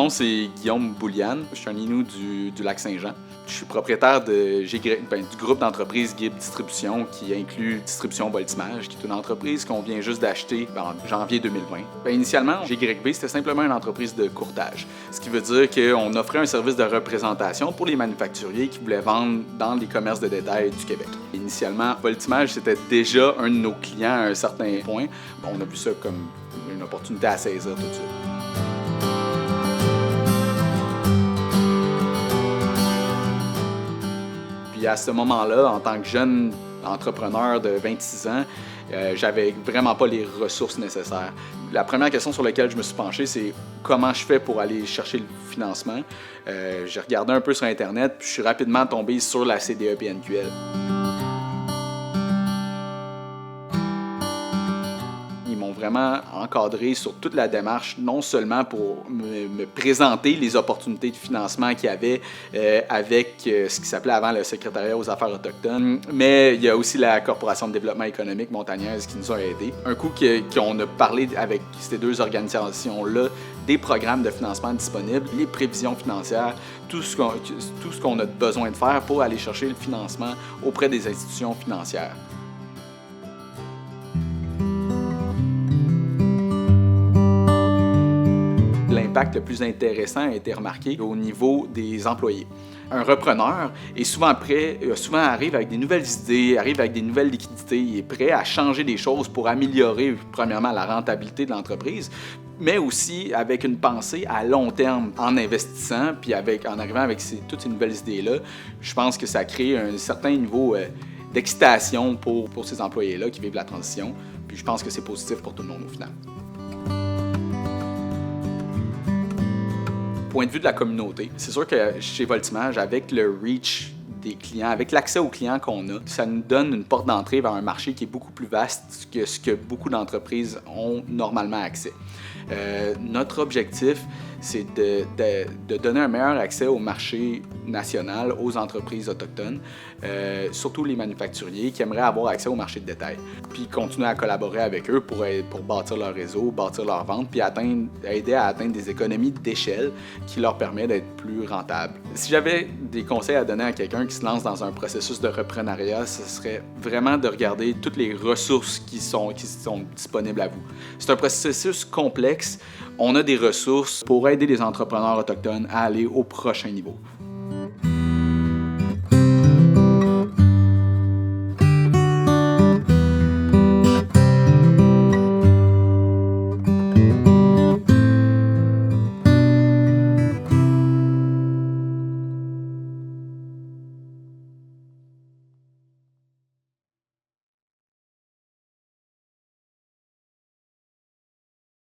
nom, c'est Guillaume Bouliane. Je suis un Inou du Lac-Saint-Jean. Je suis propriétaire du groupe d'entreprises Guib Distribution qui inclut Distribution Voltimage, qui est une entreprise qu'on vient juste d'acheter en janvier 2020. Initialement, GYB, c'était simplement une entreprise de courtage. Ce qui veut dire qu'on offrait un service de représentation pour les manufacturiers qui voulaient vendre dans les commerces de détail du Québec. Initialement, Voltimage, c'était déjà un de nos clients à un certain point. On a vu ça comme une opportunité à saisir tout de suite. Puis à ce moment-là, en tant que jeune entrepreneur de 26 ans, j'avais vraiment pas les ressources nécessaires. La première question sur laquelle je me suis penché, c'est comment je fais pour aller chercher le financement. J'ai regardé un peu sur Internet, puis je suis rapidement tombé sur la CDE-PNQL. Ils m'ont vraiment encadré sur toute la démarche, non seulement pour me présenter les opportunités de financement qu'il y avait avec ce qui s'appelait avant le Secrétariat aux affaires autochtones, mais il y a aussi la Corporation de développement économique montagnaise qui nous a aidés. Un coup qu'on a parlé avec ces deux organisations-là des programmes de financement disponibles, les prévisions financières, tout ce qu'on a besoin de faire pour aller chercher le financement auprès des institutions financières. L'impact le plus intéressant a été remarqué au niveau des employés. Un repreneur est souvent arrive avec des nouvelles idées, arrive avec des nouvelles liquidités, il est prêt à changer des choses pour améliorer, premièrement, la rentabilité de l'entreprise, mais aussi avec une pensée à long terme en investissant, puis en arrivant avec toutes ces nouvelles idées-là. Je pense que ça crée un certain niveau d'excitation pour ces employés-là qui vivent la transition, puis je pense que c'est positif pour tout le monde au final. Point de vue de la communauté, c'est sûr que chez Voltimage, avec le reach des clients, avec l'accès aux clients qu'on a, ça nous donne une porte d'entrée vers un marché qui est beaucoup plus vaste que ce que beaucoup d'entreprises ont normalement accès. Notre objectif, c'est de donner un meilleur accès au marché national, aux entreprises autochtones, surtout les manufacturiers qui aimeraient avoir accès au marché de détail, puis continuer à collaborer avec eux pour bâtir leur réseau, bâtir leur vente, puis aider à atteindre des économies d'échelle qui leur permettent d'être plus rentables. Si j'avais des conseils à donner à quelqu'un qui se lance dans un processus de reprenariat, ce serait vraiment de regarder toutes les ressources qui sont disponibles à vous. C'est un processus complexe. On a des ressources pour aider les entrepreneurs autochtones à aller au prochain niveau.